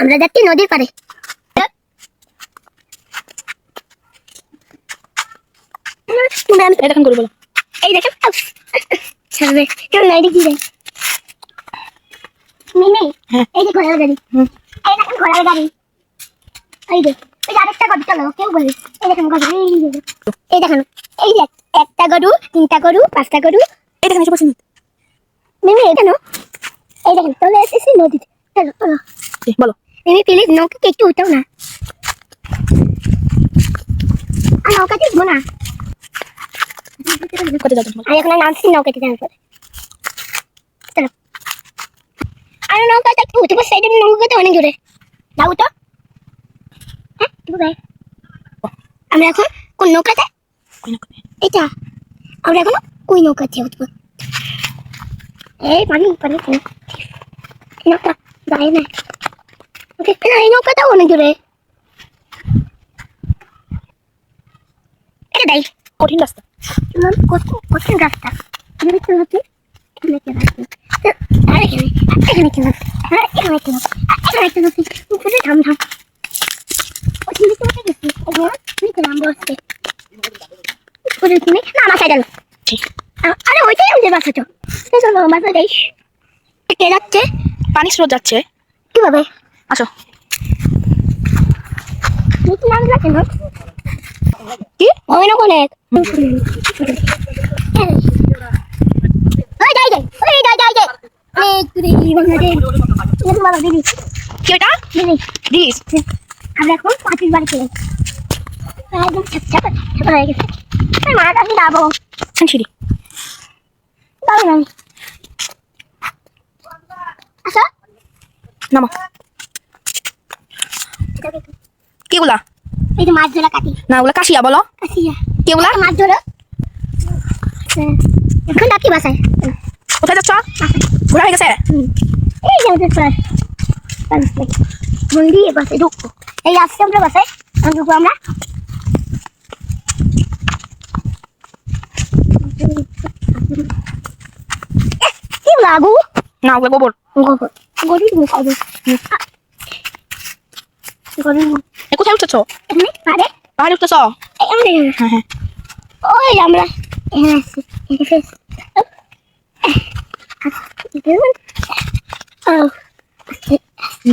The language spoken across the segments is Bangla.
আমরা যাচ্ছি নদীর পাড়ে। দেখুন গরু বলো। এই দেখেন ছাড়বে কেউ নাই দেখি রে মিমি। এই যে ঘোড়ার গাড়ি, এই দেখেন ঘোড়ার গাড়ি। এই যে ওই আরেকটা গরু চলো কেউ বলে। এই দেখেন গরু, এই দেখেন এই যে একটা গরু, তিনটা গরু, পাঁচটা গরু। এই দেখেন এসে বসে মিমি এই কেন? এই দেখেন চলে এসেছি নদীতে। চলো চলো বলো। মিমি প্লিজ নৌকাকে একটু উঠাও না, আর নৌকা দেখবো না। কোথায় যাচ্ছ? আর এখন নামছি নৌকাতে যাওয়ার পরে। চলো আর নৌকাটা একটু উঠে বসে, সাইডে নৌকাটা অনেক জোরে যাবো তো। হ্যাঁ তুমি ভাই আমরা এখন কোন নৌকাতে? এটা আমরা এখন ওই নৌকাতে উঠবো। এই পানি পানি নৌকা যায় না, এই নৌকাটা অনেক জোরে। এটা দেয় কঠিন রাস্তা। কঠিন রাস্তা। এখানে কেন হচ্ছে? এখানে কেন হচ্ছে? আর এখানে কেন হচ্ছে? আর এখানে কেন হচ্ছে? এখানে কেন হচ্ছে? উপরে থাম থাম। ওই তুমি তো গেছি ওগুলো তুমি তো নাম বসছে উপরে তুমি না আমার সাইড আলো। আরে ওইটাই আমাদের বাসা তো। চলো বাসা যাই। কে যাচ্ছে? পানি স্রোত যাচ্ছে। কিভাবে? আসো। নিচে নাম যাচ্ছে না কি হয় না অনেক। ওই যাই যাই ওই যাই যাই যাই অনেক দূরে বাংলাদেশ। এটা বাবা দিদি কি এটা? দিদি ব্রিজ। আমরা এখন পাঁচিল বাড়ি চলে একদম ছাপা হয়ে গেছে। মা কাছে যাবো সিঁড়ি। যাবো না আসো নামো। কি গুলা? এই যে মাছ ধরা কাটি না ওগুলা কাশিয়া বলো। কাশিয়া কি গুলা? মাছ ধরো। এখন ডাকি বাসায়। কোথায় যাচ্ছ? ঘোরা হয়ে গেছে। এই যে আমাদের প্রায় মন দিয়ে বাসায় ঢুকবো। এই আসছে আমরা বাসায় ঢুকবো আমরা। কি লাগু না ওগুলা গোবর। গোবর গরুর মুখ হবে গরুর মুখ। কোথায় উঠতেছ? এখানে পারে পাহাড়ে উঠতেছ? এমনি হ্যাঁ হ্যাঁ। ওই আমরা এখানে আসছি এখানে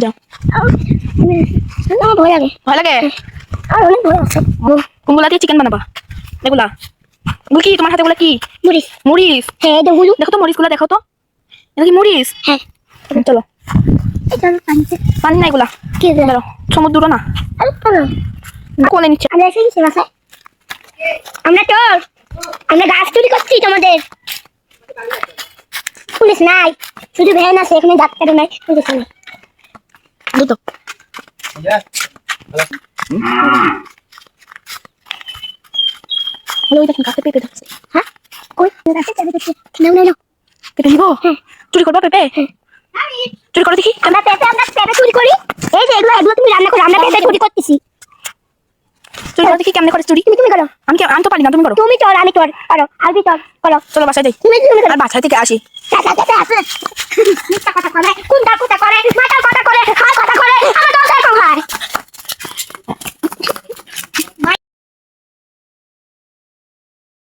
যাও। আমার ভয় লাগে। ভয় লাগে? আর অনেক ভয় আছে। কোনগুলা দিয়ে চিকেন বানাবা? এগুলা এগুলো কি তোমার হাতে? এগুলা কি? মরিচ। মরিচ? হ্যাঁ এটা গুলো দেখো তো মরিচগুলা, দেখো তো এটা কি মরিচ? হ্যাঁ চলো। এটা পানিতে পানি না এগুলা। কি দেবো? সমুদ্র না আরে চলো কোলে নিচ্ছে। আমরা এসে গেছি বাসায়। আমরা তো আমরা গাছ চুরি করছি তোমাদের। পুলিশ নাই, শুধু ভ্যান আছে, এখানে ডাক্তারও নাই, পুলিশ নাই। দুটো ওই দেখেন গাছে পেঁপে ধরছে। হ্যাঁ কই গাছে চাবি দেখছি। নাও নাও নাও পেঁপে নিবো? হ্যাঁ চুরি করবা পেঁপে? চুরি করো দেখি। আমরা পেঁপে চুরি করি। এই যে এগুলো তুমি রান্না করো, আমরা পেঁপে চুরি করতেছি। চুরি করো দেখি কেমনে করে চুরি। তুমি করো। আমি তো পারি না, তুমি করো। তুমি চল আমি চল করো আলবি চল করো। চলো বাসায় যাই। তুমি করো। আর বাসায় থেকে আসি। কোনটা কথা করে মাথা কথা করে